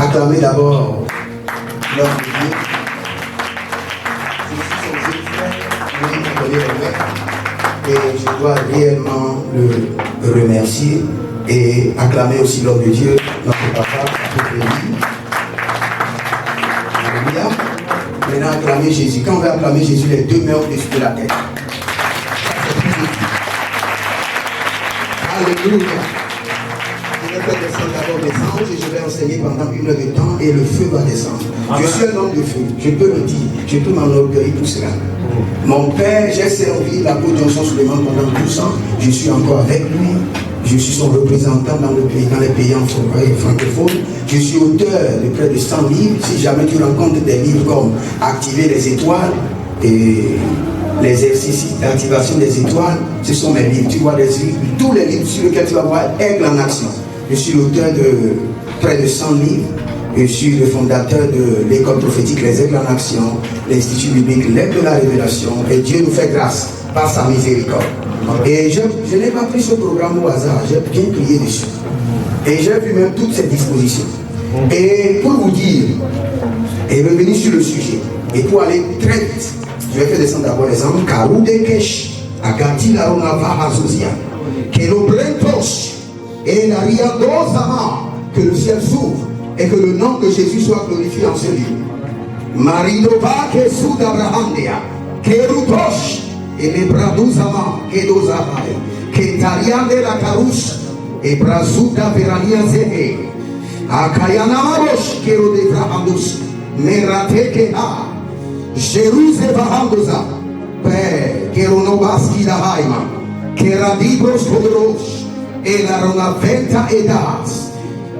Acclamez d'abord notre Dieu. Et je dois réellement le remercier et acclamer aussi l'homme de Dieu, notre papa, notre pays. Alléluia. Maintenant, acclamer Jésus. Quand on veut acclamer Jésus, les deux mains au-dessus de la tête. Alléluia. Je vais faire descendre d'abord des anges et je vais enseigner pendant 1 heure de temps et le feu va descendre. Amen. Je suis un homme de feu, je peux le dire, je peux m'enorgueillir pour cela. Mon père, j'ai servi l'apôtre Johnson Suleiman pendant 12 ans, je suis encore avec lui, je suis son représentant dans les pays francophones, je suis auteur de près de 100 livres, si jamais tu rencontres des livres comme Activer les étoiles et l'exercice d'activation des étoiles, ce sont mes livres, tu vois tous les livres sur lesquels tu vas voir Aigle en action. Je suis l'auteur de près de 100 livres. Je suis le fondateur de l'école prophétique Les Aigles en Action, l'Institut biblique L'Aigle de la Révélation. Et Dieu nous fait grâce par sa miséricorde. Et je n'ai pas pris ce programme au hasard, j'ai bien prié dessus. Et j'ai vu même toutes ces dispositions. Et pour vous dire, et revenir sur le sujet, et pour aller très vite, je vais faire descendre d'abord les anges. Karou de Kesh, Agati la Ronava Azozia, que nos brentos et la Riadosama, que le ciel s'ouvre et que le nom de Jésus soit glorifié en ce lieu. Maridova que sous d'Abrahamdea, que Rutosh et les Braduzama, que Dozavai, que Tarian de la Karouche et Brazuda Verania Zene, Akayana Marosh, que Rodevrahambus, Merate Keha, Jérusalem Vahandoza, Père, que Ronobaski Dahaima, que Radibros Kodoros, et la Ronaventa Edas,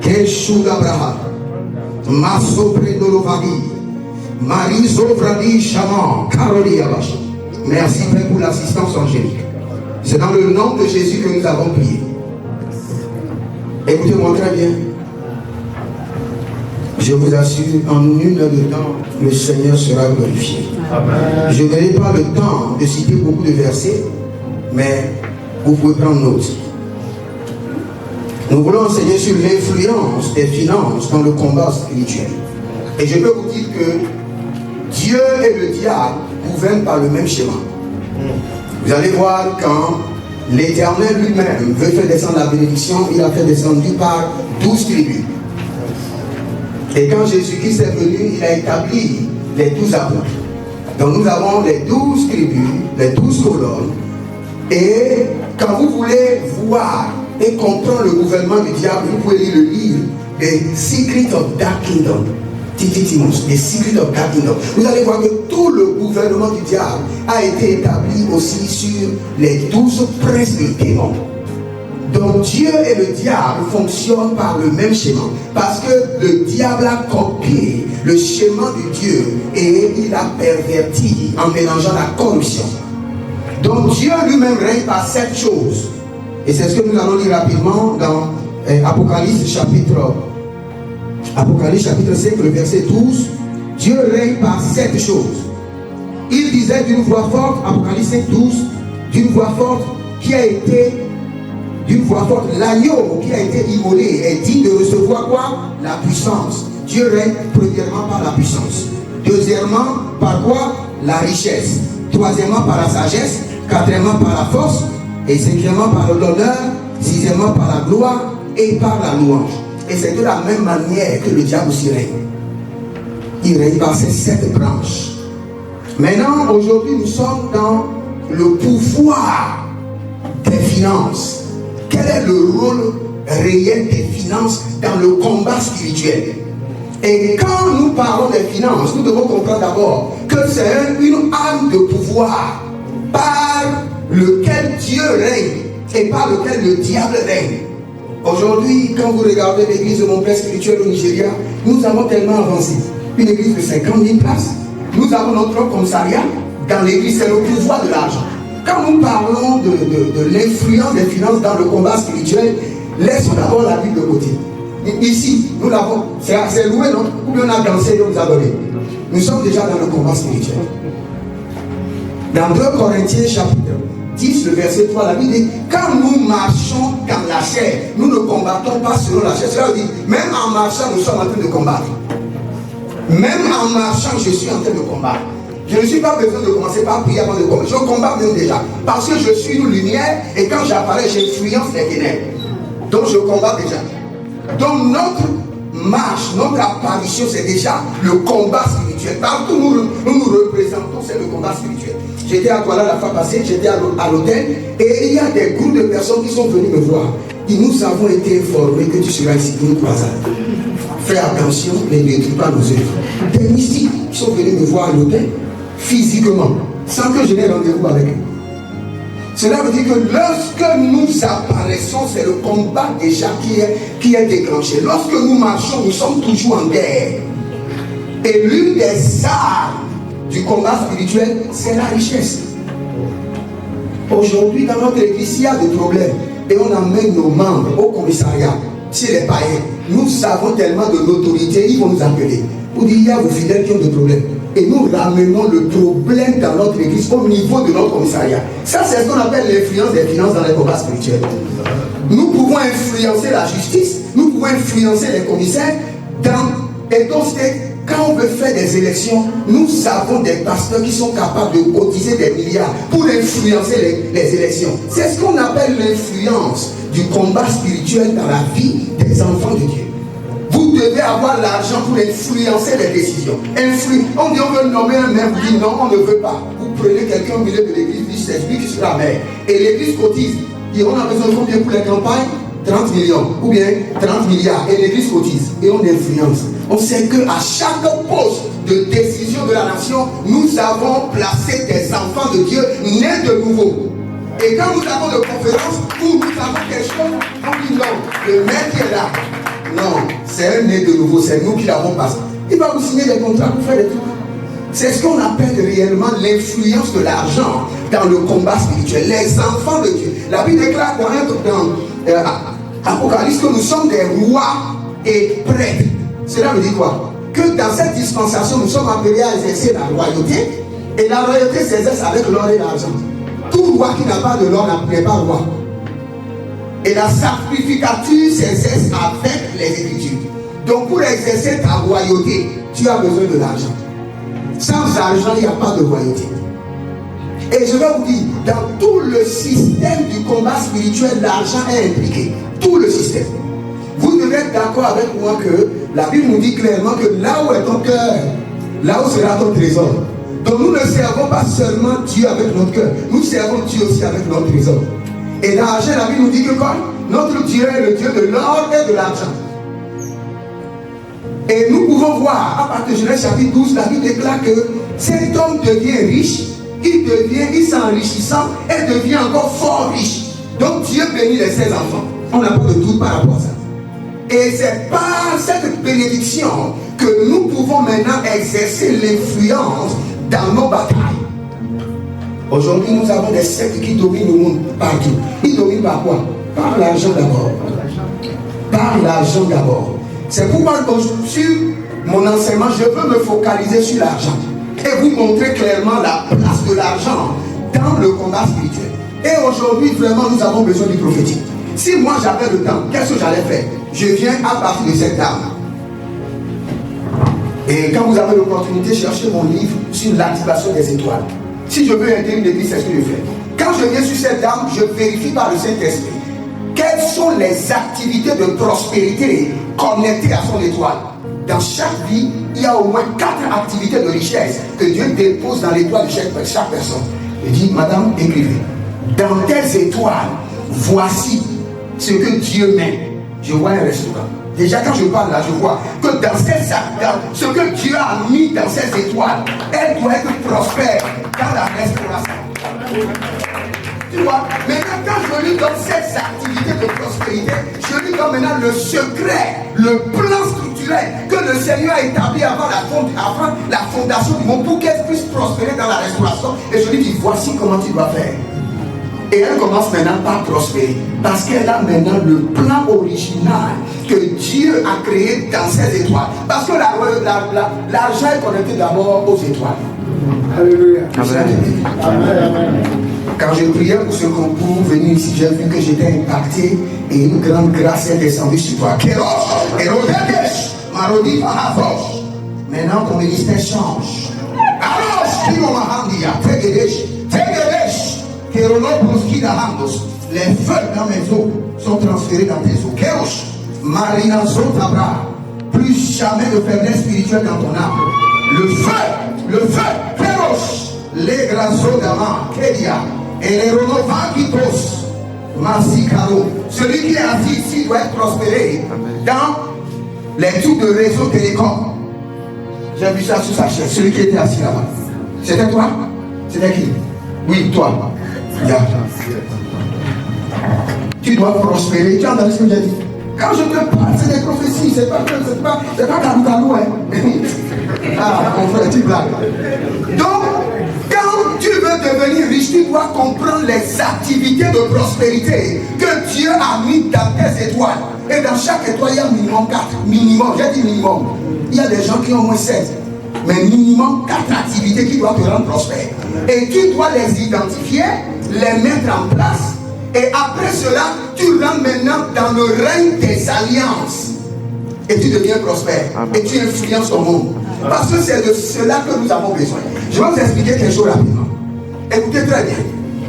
que Shudabraham, Maso Prendolovahi, Mariso Vradi Shaman, Karoli Abash. Merci Père pour l'assistance angélique. C'est dans le nom de Jésus que nous avons prié. Écoutez-moi très bien. Je vous assure, en 1 heure de temps, le Seigneur sera glorifié. Amen. Je n'ai pas le temps de citer beaucoup de versets, mais vous pouvez prendre note. Nous voulons enseigner sur l'influence des finances dans le combat spirituel. Et je peux vous dire que Dieu et le diable gouvernent par le même schéma. Vous allez voir quand l'Éternel lui-même veut faire descendre la bénédiction, il a fait descendre par 12 tribus. Et quand Jésus-Christ est venu, il a établi les 12 apôtres. Donc nous avons les 12 tribus, les 12 colonnes. Et quand vous voulez voir et comprendre le gouvernement du diable, vous pouvez lire le livre The Secret of Dark Kingdom. Tititimos, The Secret of Dark Kingdom. Vous allez voir que tout le gouvernement du diable a été établi aussi sur les 12 princes du démon. Donc Dieu et le diable fonctionnent par le même schéma. Parce que le diable a copié le schéma de Dieu et il a perverti en mélangeant la corruption. Donc Dieu lui-même règne par 7 choses. Et c'est ce que nous allons lire rapidement dans Apocalypse chapitre 5, le verset 12. Dieu règne par 7 choses. Il disait d'une voix forte, Apocalypse 5, 12, d'une voix forte, l'agneau qui a été immolé est digne de recevoir quoi? La puissance. Dieu règne premièrement par la puissance. Deuxièmement, par quoi? La richesse. Troisièmement, par la sagesse. Quatrièmement, par la force. Et cinquièmement, par l'honneur. Sixièmement, par la gloire et par la louange. Et c'est de la même manière que le diable aussi règne. Il règne par ces 7 branches. Maintenant, aujourd'hui, nous sommes dans le pouvoir des finances. Quel est le rôle réel des finances dans le combat spirituel? Et quand nous parlons des finances, nous devons comprendre d'abord que c'est une arme de pouvoir par lequel Dieu règne et par lequel le diable règne. Aujourd'hui, quand vous regardez l'église de mon père spirituel au Nigeria, nous avons tellement avancé. Une église de 50 000 places. Nous avons notre commissariat. Dans l'église, c'est le pouvoir de l'argent. Quand nous parlons de l'influence des finances dans le combat spirituel, laissons d'abord la Bible de côté. Ici, nous l'avons. C'est loué, non? Ou bien on a dansé et on nous a donné. Nous sommes déjà dans le combat spirituel. Dans 2 Corinthiens chapitre 10, le verset 3, la Bible dit, quand nous marchons dans la chair, nous ne combattons pas selon la chair. Cela veut dire, même en marchant, nous sommes en train de combattre. Même en marchant, je suis en train de combattre. Je ne suis pas besoin de commencer par prier avant de combattre. Je combat même déjà. Parce que je suis une lumière et quand j'apparais, j'influence les ténèbres. Donc je combats déjà. Donc notre marche, notre apparition, c'est déjà le combat spirituel. Partout où nous représentons, c'est le combat spirituel. J'étais à Douala la fois passée, j'étais à l'hôtel et il y a des groupes de personnes qui sont venus me voir. Et nous avons été informés que tu seras ici pour une croisade. Fais attention, ne détruis pas nos œuvres. Des mystiques qui sont venus me voir à l'hôtel, physiquement, sans que je n'ai rendez-vous avec eux. Cela veut dire que lorsque nous apparaissons, c'est le combat déjà qui est déclenché. Lorsque nous marchons, nous sommes toujours en guerre. Et l'une des armes du combat spirituel, c'est la richesse. Aujourd'hui, dans notre église, il y a des problèmes. Et on amène nos membres au commissariat. Si les païens, nous avons tellement de notoriété, ils vont nous appeler. Pour dire, il y a vos fidèles qui ont des problèmes. Et nous ramenons le problème dans notre église au niveau de notre commissariat. Ça, c'est ce qu'on appelle l'influence des finances dans les combats spirituels. Nous pouvons influencer la justice, nous pouvons influencer les commissaires. Et donc, quand on veut faire des élections, nous avons des pasteurs qui sont capables de cotiser des milliards pour influencer les élections. C'est ce qu'on appelle l'influence du combat spirituel dans la vie des enfants de Dieu. Vous devez avoir l'argent pour influencer les décisions. On dit on veut nommer un maire, vous dites non, on ne veut pas. Vous prenez quelqu'un au milieu de l'église, dit c'est lui qui sera maire. Et l'église cotise. Et on a besoin de combien pour les campagnes? 30 millions ou bien 30 milliards. Et l'église cotise. Et on influence. On sait qu'à chaque poste de décision de la nation, nous avons placé des enfants de Dieu nés de nouveau. Et quand nous avons de conférences où nous avons quelque chose, on dit non, le maire qui est là. Non, c'est un né de nouveau, c'est nous qui l'avons passé. Il va vous signer des contrats pour faire des trucs. C'est ce qu'on appelle réellement l'influence de l'argent dans le combat spirituel. Les enfants de Dieu. La Bible déclare dans Apocalypse que nous sommes des rois et prêtres. Cela veut dire quoi? Que dans cette dispensation, nous sommes appelés à exercer la royauté. Et la royauté s'exerce avec l'or et l'argent. Tout roi qui n'a pas de l'or n'est pas roi. Et la sacrificature s'exerce avec les Écritures. Donc pour exercer ta royauté, tu as besoin de l'argent. Sans argent, il n'y a pas de royauté. Et je vais vous dire, dans tout le système du combat spirituel, l'argent est impliqué. Tout le système. Vous devez être d'accord avec moi que la Bible nous dit clairement que là où est ton cœur, là où sera ton trésor. Donc nous ne servons pas seulement Dieu avec notre cœur, nous servons Dieu aussi avec notre trésor. Et l'argent, la Bible nous dit que quoi? Notre Dieu est le Dieu de l'or et de l'argent. Et nous pouvons voir, à partir de Genèse chapitre 12, la Bible déclare que cet homme devient riche, il s'enrichissant et devient encore fort riche. Donc Dieu bénit les 16 enfants. On n'a pas de doute par rapport à ça. Et c'est par cette bénédiction que nous pouvons maintenant exercer l'influence dans nos batailles. Aujourd'hui, nous avons des sectes qui dominent le monde partout. Ils dominent par quoi? Par l'argent d'abord. Par l'argent d'abord. C'est pourquoi sur mon enseignement, je veux me focaliser sur l'argent et vous montrer clairement la place de l'argent dans le combat spirituel. Et aujourd'hui, vraiment, nous avons besoin du prophétique. Si moi j'avais le temps, qu'est-ce que j'allais faire? Je viens à partir de cette dame. Et quand vous avez l'opportunité, cherchez mon livre sur l'activation des étoiles. Si je veux aider une église, c'est ce que je fais. Quand je viens sur cette dame, je vérifie par le Saint-Esprit quelles sont les activités de prospérité connectées à son étoile. Dans chaque vie, il y a au moins 4 activités de richesse que Dieu dépose dans l'étoile de chaque personne. Il dit, madame, écrivez. Dans tes étoiles, voici ce que Dieu met. Je vois un restaurant. Déjà quand je parle là, je vois que dans ce que Dieu a mis dans ces étoiles, elle doit être prospère dans la restauration. Tu vois, maintenant quand je lui donne cette activité de prospérité, je lui donne maintenant le secret, le plan structurel que le Seigneur a établi avant la fondation du monde pour qu'elle puisse prospérer dans la restauration. Et je lui dis, voici comment tu dois faire. Et elle commence maintenant par prospérer. Parce qu'elle a maintenant le plan original que Dieu a créé dans ses étoiles. Parce que l'argent est connecté d'abord aux étoiles. Alléluia. Amen. Quand je priais pour ce concours, venu ici, j'ai vu que j'étais impacté et une grande grâce est descendue sur toi. Maintenant, ton ministère change. Les feux dans mes eaux sont transférés dans tes eaux. Marina Zotabra. Plus jamais de faiblesse spirituelle dans ton âme. Le feu, Kéros, les grasos d'Ama, Kédia, et les Ronovakitos, Masikaro. Celui qui est assis ici doit être prospéré dans les trucs de réseau télécom. J'ai vu ça sur sa chaise, celui qui était assis là-bas. C'était toi? C'était qui? Oui, toi. Yeah. Tu dois prospérer. Tu as entendu ce que j'ai dit? Quand je te parle, c'est des prophéties, c'est pas Kalou, hein. Ah, mon frère, tu blagues. Donc, quand tu veux devenir riche, tu dois comprendre les activités de prospérité que Dieu a mis dans tes étoiles. Et dans chaque étoile, il y a minimum 4. Minimum, j'ai dit minimum. Il y a des gens qui ont moins 16. Mais minimum 4 activités qui doivent te rendre prospère. Et tu dois les identifier, les mettre en place. Et après cela, tu rentres maintenant dans le règne des alliances. Et tu deviens prospère. Amen. Et tu influences ton monde. Amen. Parce que c'est de cela que nous avons besoin. Je vais vous expliquer quelque chose rapidement. Écoutez très bien.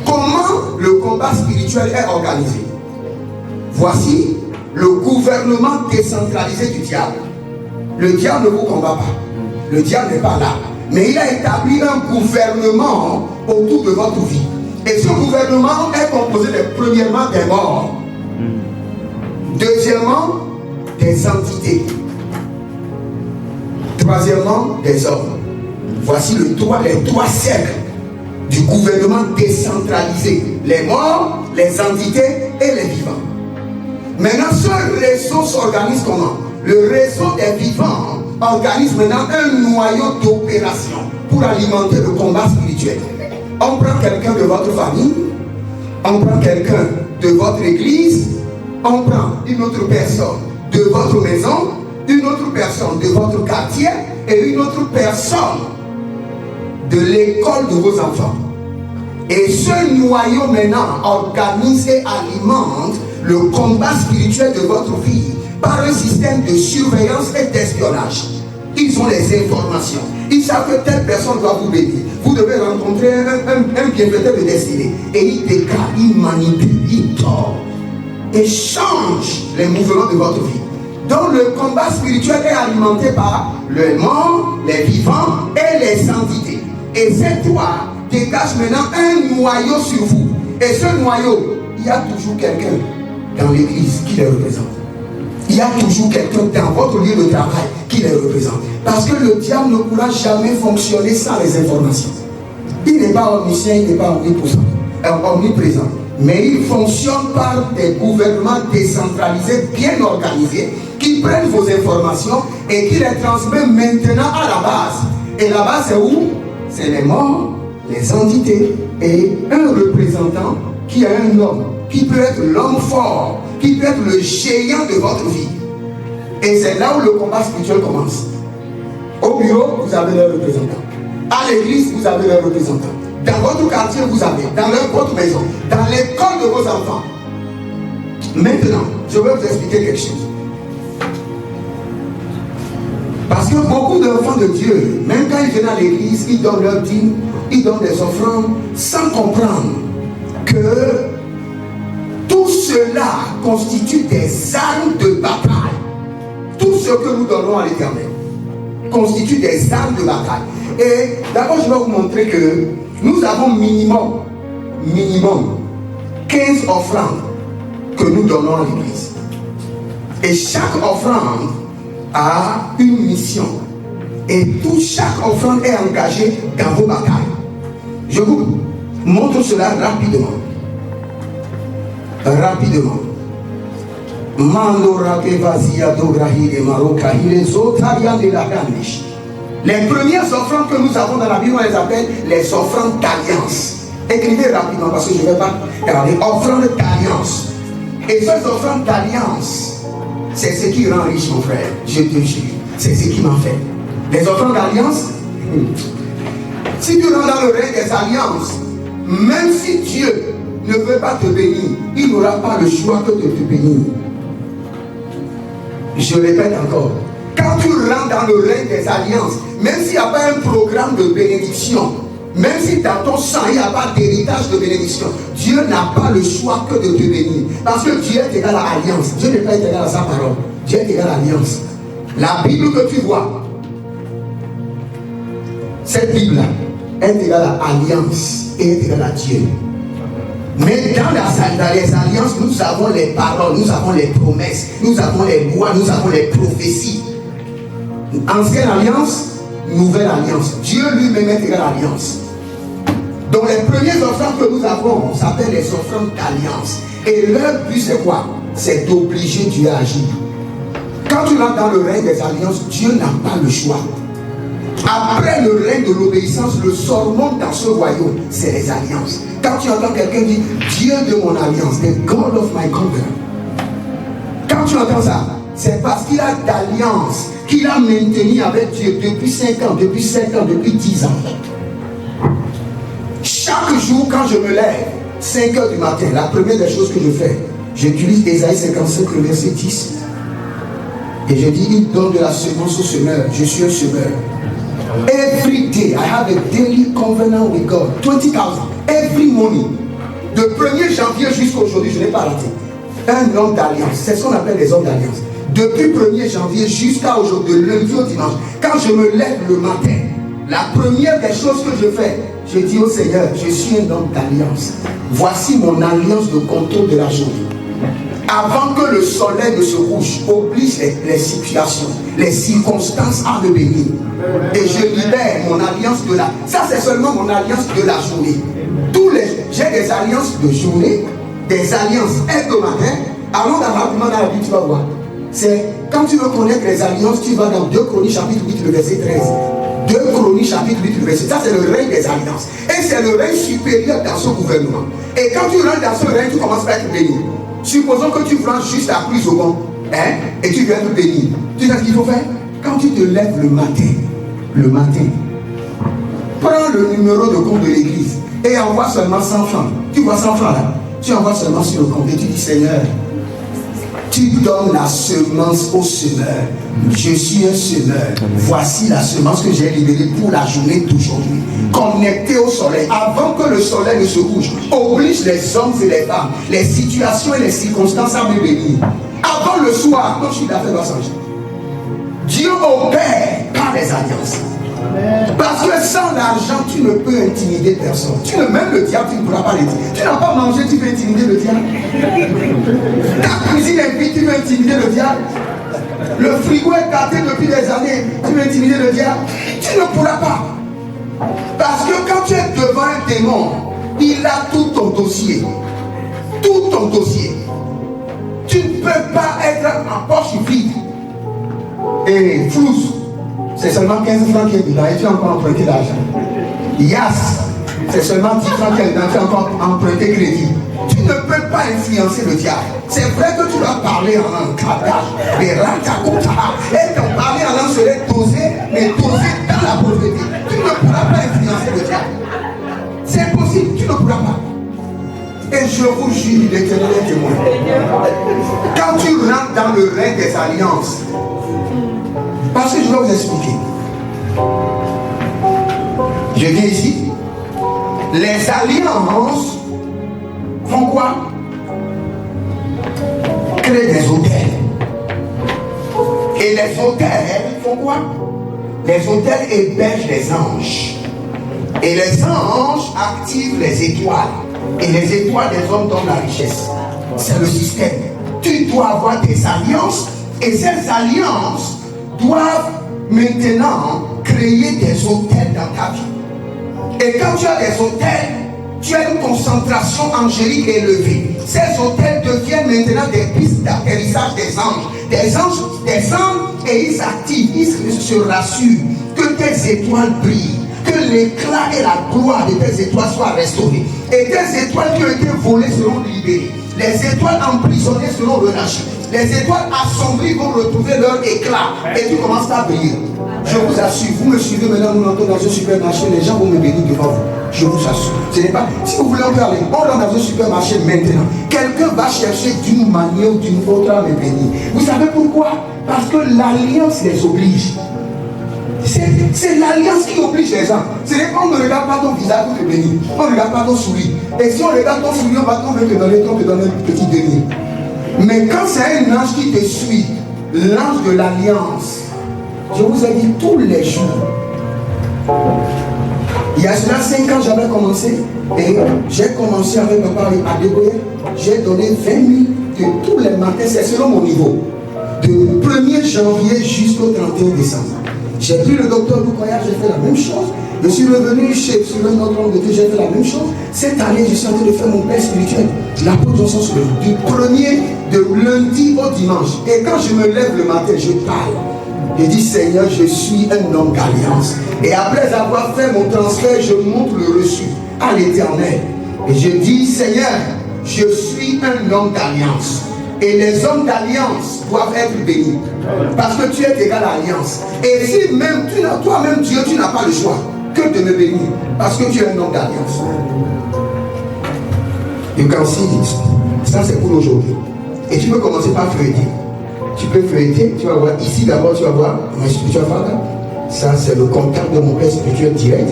Comment le combat spirituel est organisé? Voici le gouvernement décentralisé du diable. Le diable ne vous combat pas. Le diable n'est pas là. Mais il a établi un gouvernement autour de votre vie. Et ce gouvernement est composé premièrement des morts. Deuxièmement, des entités. Troisièmement, des hommes. Voici les trois cercles du gouvernement décentralisé. Les morts, les entités et les vivants. Maintenant, ce réseau s'organise comment? Le réseau des vivants organise maintenant un noyau d'opération pour alimenter le combat spirituel. On prend quelqu'un de votre famille, on prend quelqu'un de votre église, on prend une autre personne de votre maison, une autre personne de votre quartier et une autre personne de l'école de vos enfants. Et ce noyau maintenant organise et alimente le combat spirituel de votre vie par un système de surveillance et d'espionnage. Ils ont les informations. Ils savent que telle personne doit vous bénir. Vous devez rencontrer un bienfaiteur de destinée. Et il décale, il manipule, il tord et change les mouvements de votre vie. Donc le combat spirituel est alimenté par le mort, les vivants et les entités. Et ces trois dégagent maintenant un noyau sur vous. Et ce noyau, il y a toujours quelqu'un dans l'église qui les représente. Il y a toujours quelqu'un dans votre lieu de travail qui les représente. Parce que le diable ne pourra jamais fonctionner sans les informations. Il n'est pas omniscient, il n'est pas omniprésent. Mais il fonctionne par des gouvernements décentralisés, bien organisés, qui prennent vos informations et qui les transmettent maintenant à la base. Et la base c'est où? C'est les morts, les entités et un représentant qui est un homme, qui peut être l'homme fort, qui peut être le géant de votre vie. Et c'est là où le combat spirituel commence. Au bureau, vous avez les représentants. À l'église, vous avez les représentants. Dans votre quartier, vous avez. Dans votre maison. Dans l'école de vos enfants. Maintenant, je vais vous expliquer quelque chose. Parce que beaucoup d'enfants de Dieu, même quand ils viennent à l'église, ils donnent leur dîme, ils donnent des offrandes, sans comprendre que tout cela constitue des armes de bataille. Tout ce que nous donnons à l'Éternel constitue des armes de bataille. Et d'abord, je vais vous montrer que nous avons minimum 15 offrandes que nous donnons à l'église. Et chaque offrande a une mission. Et chaque offrande est engagée dans vos batailles. Je vous montre cela rapidement. Les premières offrandes que nous avons dans la Bible, on les appelle les offrandes d'alliance. Écrivez rapidement parce que je ne vais pas regarder. Offrandes d'alliance. Et ces offrandes d'alliance, c'est ce qui rend riche, mon frère. Je te jure. C'est ce qui m'a fait. Les offrandes d'alliance, si tu rentres dans le règne des alliances, même si Dieu ne veut pas te bénir, il n'aura pas le choix que de te bénir. Je répète encore, quand tu rentres dans le règne des alliances, même s'il n'y a pas un programme de bénédiction, même si dans ton sang il n'y a pas d'héritage de bénédiction, Dieu n'a pas le choix que de te bénir. Parce que Dieu est égal à alliance. Dieu n'est pas égal à sa parole. Dieu est égal à alliance. La Bible que tu vois, cette Bible-là est égale à alliance et est égale à Dieu. Mais dans les alliances, nous avons les paroles, nous avons les promesses, nous avons les lois, nous avons les prophéties. Ancienne alliance, nouvelle alliance. Dieu lui-même est égal à alliance. Donc les premières offrandes que nous avons s'appellent les offrandes d'alliance. Et leur but c'est quoi? C'est d'obliger Dieu à agir. Quand tu rentres dans le règne des alliances, Dieu n'a pas le choix. Après le règne de l'obéissance, le sormont dans ce royaume, c'est les alliances. Quand tu entends quelqu'un dire Dieu de mon alliance, the God of my covenant. Quand tu entends ça, c'est parce qu'il a d'alliance qu'il a maintenu avec Dieu depuis 5 ans, depuis 7 ans, depuis 10 ans. Chaque jour, quand je me lève, 5 heures du matin, la première des choses que je fais, j'utilise Ésaïe 55, le verset 10. Et je dis, il donne de la semence au semeur. Je suis un semeur. Every day, I have a daily covenant with God. 20,000 every morning. De 1er janvier jusqu'à aujourd'hui, je n'ai pas raté. Un homme d'alliance. C'est ce qu'on appelle les hommes d'alliance. Depuis 1er janvier jusqu'à aujourd'hui, de lundi au dimanche, quand je me lève le matin, la première des choses que je fais, je dis au Seigneur, je suis un homme d'alliance. Voici mon alliance de contrôle de la journée. Avant que le soleil ne se couche, oblige les situations, les circonstances à me bénir. Et je libère mon alliance de la... Ça, c'est seulement mon alliance de la journée. J'ai des alliances de journée, des alliances hebdomadaires. Allons rapidement dans la Bible, tu vas voir. C'est quand tu veux connaître les alliances, tu vas dans 2 Chroniques chapitre 8, le verset 13. 2 Chroniques chapitre 8, le verset. Ça, c'est le règne des alliances. Et c'est le règne supérieur dans ce gouvernement. Et quand tu rentres dans ce règne, tu commences à être béni. Supposons que tu prends juste la prise au banc, et tu viens te bénir. Tu sais ce qu'il faut faire? Quand tu te lèves le matin, prends le numéro de compte de l'église et envoie seulement 100 francs. Tu vois 100 francs là? Tu envoies seulement sur le compte et tu dis, Seigneur, tu donnes la semence au semeur. Je suis un semeur. Voici la semence que j'ai libérée pour la journée d'aujourd'hui. Connectée au soleil. Avant que le soleil ne se couche, oblige les hommes et les femmes, les situations et les circonstances à me bénir. Avant le soir, ton chiffre d'affaires doit changer. Dieu opère par les alliances. Parce que sans l'argent, tu ne peux intimider personne. Même le diable, tu ne pourras pas l'intimider. Tu n'as pas mangé, tu peux intimider le diable. Ta cuisine est vide, tu peux intimider le diable. Le frigo est gâté depuis des années, tu peux intimider le diable. Tu ne pourras pas. Parce que quand tu es devant un démon, il a tout ton dossier. Tout ton dossier. Tu ne peux pas être en poche vide. Et flouze. C'est seulement 15 francs qui est dedans et tu as encore emprunté l'argent. Yas, c'est seulement 10 francs qui est dedans, tu as encore emprunté crédit. Tu ne peux pas influencer le diable. C'est vrai que tu vas parler en langue, et ton parler en langue serait dosé, mais dosé dans la pauvreté. Tu ne pourras pas influencer le diable. C'est impossible, tu ne pourras pas. Et je vous jure, l'Éternel est témoin. Quand tu rentres dans le règne des alliances, parce que je vais vous expliquer. Je viens ici. Les alliances font quoi? Créent des hôtels. Et les hôtels font quoi? Les hôtels hébergent les anges. Et les anges activent les étoiles. Et les étoiles des hommes donnent la richesse. C'est le système. Tu dois avoir des alliances. Et ces alliances doivent maintenant créer des hôtels dans ta vie. Et quand tu as des hôtels, tu as une concentration angélique élevée. Ces hôtels deviennent maintenant des pistes d'atterrissage des anges. Des anges descendent et ils s'activent, ils se rassurent que tes étoiles brillent, que l'éclat et la gloire de tes étoiles soient restaurés. Et tes étoiles qui ont été volées seront libérées. Les étoiles emprisonnées seront relâchées. Les étoiles assombries vont retrouver leur éclat et tu commences à briller. Je vous assure, vous me suivez maintenant, nous entrons dans un supermarché, les gens vont me bénir devant vous. Je vous assure. Ce n'est pas. Si vous voulez en parler, on rentre dans un supermarché maintenant. Quelqu'un va chercher d'une manière ou d'une autre à me bénir. Vous savez pourquoi? Parce que l'alliance les oblige. C'est l'alliance qui oblige les gens. Ce n'est pas on ne regarde pas ton visage pour te bénir. On ne regarde pas ton sourire. Et si on regarde ton sourire, on va te donner un petit denier. Mais quand c'est un ange qui te suit, l'ange de l'alliance, je vous ai dit tous les jours. Il y a cela 5 ans, j'avais commencé. Et j'ai commencé avec papa à débrouiller. J'ai donné 20 000 de tous les matins, c'est selon mon niveau. De 1er janvier jusqu'au 31 décembre. J'ai pris le docteur Lukoya, j'ai fait la même chose. Je suis revenu sur un autre homme de Dieu, j'ai fait la même chose. Cette année, je suis en train de faire mon père spirituel. L'apôtre Johnson sur du 1er de lundi au dimanche. Et quand je me lève le matin, je parle. Je dis Seigneur, je suis un homme d'alliance. Et après avoir fait mon transfert, je montre le reçu à l'Éternel. Et je dis Seigneur, je suis un homme d'alliance. Et les hommes d'alliance doivent être bénis. Parce que tu es égal à l'alliance. Et si même toi-même Dieu, tu n'as pas le choix que de me bénir. Parce que tu es un homme d'alliance. You can see this. Ça c'est pour aujourd'hui. Et tu peux commencer par feuilleter. Tu peux feuilleter, tu vas voir. Ici d'abord tu vas voir mon spiritual father. Ça c'est le contact de mon père spirituel direct.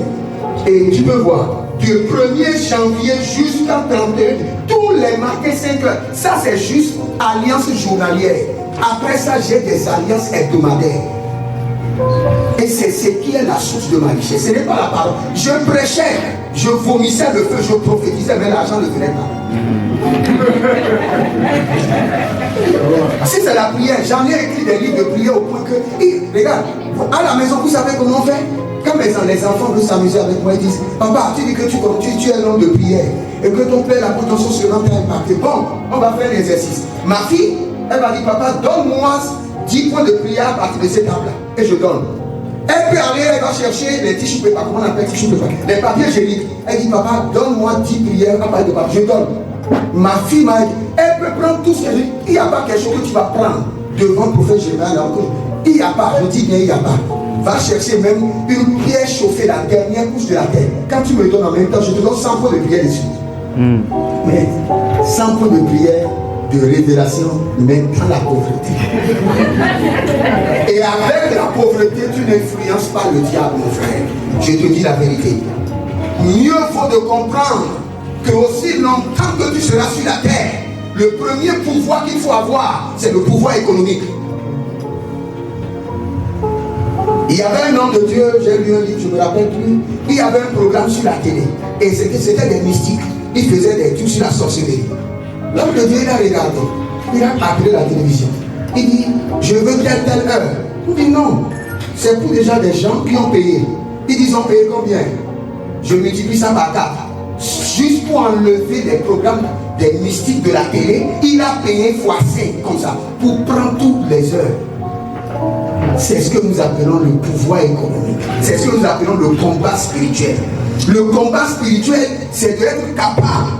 Et tu peux voir. Du 1er janvier jusqu'à 31, tous les matins 5 heures. Ça c'est juste alliance journalière. Après ça, j'ai des alliances hebdomadaires. Et c'est ce qui est la source de ma richesse. Ce n'est pas la parole. Je prêchais, je vomissais le feu, je prophétisais, mais l'argent ne venait pas. Si c'est la prière, j'en ai écrit des livres de prière au point que, regarde, à la maison, vous savez comment on fait? Quand les enfants veulent s'amuser avec moi, ils disent Papa, tu dis que tu es un homme de prière et que ton père, la potentiel seulement t'a impacté. Bon, on va faire l'exercice. Ma fille, elle va dire Papa, donne-moi 10 points de prière à partir de cette table-là. Et je donne. Elle peut aller, elle va chercher les tissus papiers, comment on appelle tissus papiers, les papiers géniques. Elle dit Papa, donne-moi 10 prières à partir de papier. Je donne. Ma fille m'a dit elle peut prendre tout ce que j'ai. Il n'y a pas quelque chose que tu vas prendre devant le prophète Jérémie. Il n'y a pas, je dis bien, il n'y a pas. Va chercher même une pierre chauffée, la dernière couche de la terre. Quand tu me donnes en même temps, je te donne 100 points de prière dessus. Mais 100 points de prière de révélation, mais dans la pauvreté. Et avec la pauvreté, tu n'influences pas le diable, mon frère. Je te dis la vérité. Mieux vaut de comprendre que aussi longtemps que tu seras sur la terre, le premier pouvoir qu'il faut avoir, c'est le pouvoir économique. Il y avait un homme de Dieu, j'ai lu un livre, je ne me rappelle plus. Il y avait un programme sur la télé. Et c'était des mystiques. Il faisait des trucs sur la sorcellerie. L'homme de Dieu, il a regardé. Il a appelé la télévision. Il dit, je veux telle heure. Il dit non. C'est pour déjà des gens qui ont payé. Ils disent, ont payé combien? Je multiplie ça par 4. Juste pour enlever des programmes des mystiques de la télé, il a payé x5 comme ça. Pour prendre toutes les heures. C'est ce que nous appelons le pouvoir économique. C'est ce que nous appelons le combat spirituel. Le combat spirituel, c'est d'être capable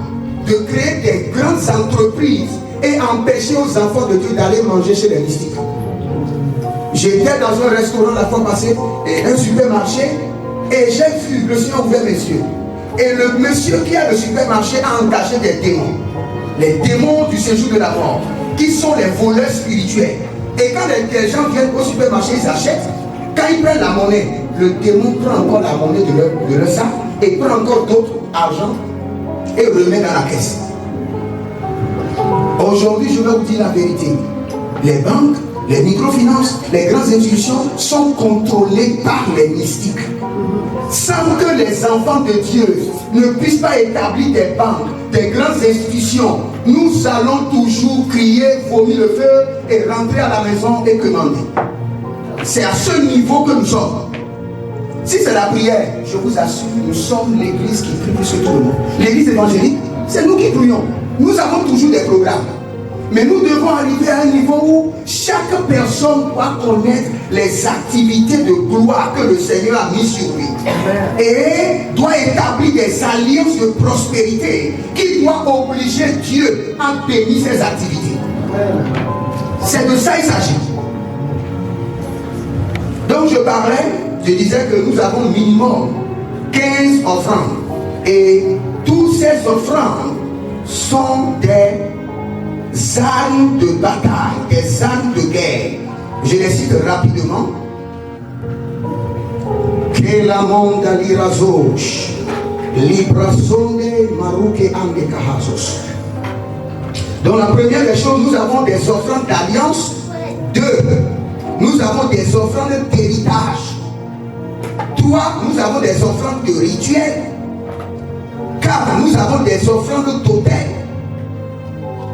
de créer des grandes entreprises et empêcher aux enfants de Dieu d'aller manger chez les mystiques. J'étais dans un restaurant la fois passée, un supermarché, et j'ai vu le Seigneur ouvert mes yeux. Et le monsieur qui a le supermarché a engagé des démons. Les démons du séjour de la mort, qui sont les voleurs spirituels. Et quand les gens viennent au supermarché, ils achètent. Quand ils prennent la monnaie, le démon prend encore la monnaie de leur sac et prend encore d'autres argent et remet dans la caisse. Aujourd'hui, je vais vous dire la vérité. Les banques, les microfinances, les grandes institutions sont contrôlées par les mystiques. Sans que les enfants de Dieu ne puissent pas établir des banques, des grandes institutions, nous allons toujours crier, vomir le feu et rentrer à la maison et commander. C'est à ce niveau que nous sommes. Si c'est la prière, je vous assure, nous sommes l'église qui prie plus que tout le monde. L'église évangélique, c'est nous qui prions. Nous avons toujours des programmes. Mais nous devons arriver à un niveau où chaque personne doit connaître les activités de gloire que le Seigneur a mis sur lui. Et doit établir des alliances de prospérité qui doivent obliger Dieu à bénir ses activités. C'est de ça qu'il s'agit. Donc je parlais, je disais que nous avons minimum 15 offrandes. Et toutes ces offrandes sont des armes de bataille, des armes de guerre. Je les cite rapidement. Que la monde alirazos, librasonde maruke ande kahazos. Donc la première des choses, nous avons des offrandes d'alliance. 2, nous avons des offrandes d'héritage. 3, nous avons des offrandes de rituel. 4, nous avons des offrandes d'autel.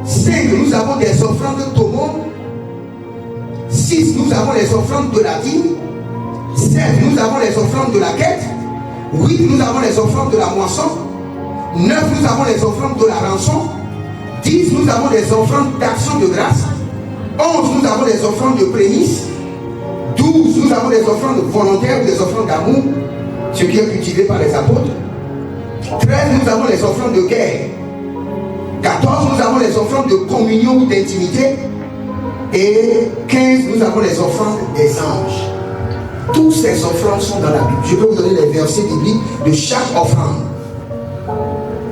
5, nous avons des offrandes d'aumône. 6, nous avons les offrandes de la dîme. 7, nous avons les offrandes de la quête. 8, nous avons les offrandes de la moisson. 9, nous avons les offrandes de la rançon. 10, nous avons les offrandes d'action de grâce. 11, nous avons les offrandes de prémices. 12, nous avons les offrandes volontaires, des offrandes d'amour, ce qui est cultivé par les apôtres. 13, nous avons les offrandes de guerre. 14, nous avons les offrandes de communion ou d'intimité. Et 15, nous avons les offrandes des anges. Toutes ces offrandes sont dans la Bible. Je peux vous donner les versets bibliques de chaque offrande.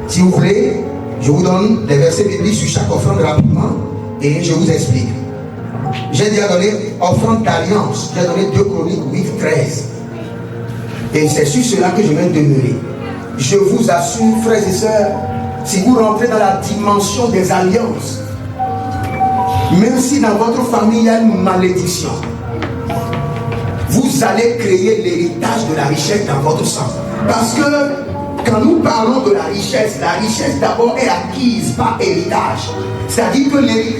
Si vous voulez, je vous donne les versets bibliques sur chaque offrande rapidement et je vous explique. J'ai déjà donné offrande d'alliance. J'ai donné 2 Chroniques 8, 13. Et c'est sur cela que je vais demeurer. Je vous assure, frères et sœurs, si vous rentrez dans la dimension des alliances, même si dans votre famille il y a une malédiction, vous allez créer l'héritage de la richesse dans votre sang. Parce que quand nous parlons de la richesse d'abord est acquise par héritage. C'est-à-dire que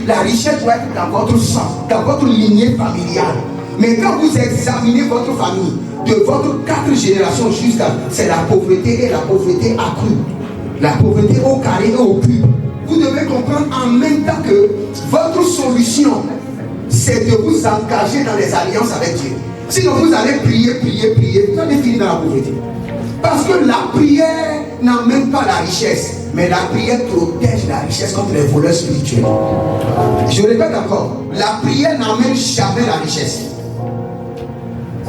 la richesse doit être dans votre sang, dans votre lignée familiale. Mais quand vous examinez votre famille, de votre 4 générations jusqu'à, c'est la pauvreté et la pauvreté accrue. La pauvreté au carré et au cube. Vous devez comprendre en même temps que votre solution, c'est de vous engager dans les alliances avec Dieu. Sinon vous allez prier, vous allez finir dans la pauvreté. Parce que la prière n'amène pas la richesse, mais la prière protège la richesse contre les voleurs spirituels. Je répète encore, la prière n'amène jamais la richesse.